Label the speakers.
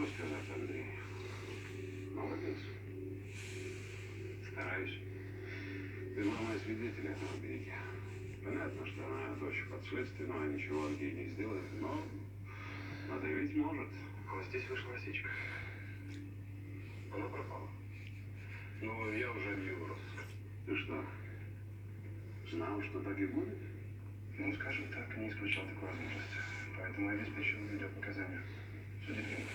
Speaker 1: Что сказать, Андрей? Молодец. Стараюсь. Ты главный свидетель этого береги. Понятно, что она дочь подследственного, ничего ей не сделает, но надавить может.
Speaker 2: Вот здесь вышла осечка. Она пропала. Но я уже не в розыск.
Speaker 1: Ты что, знал, что так и будет?
Speaker 2: Ну, скажем так, не исключал такой возможности. Поэтому обеспечил видеопоказания. Судебному.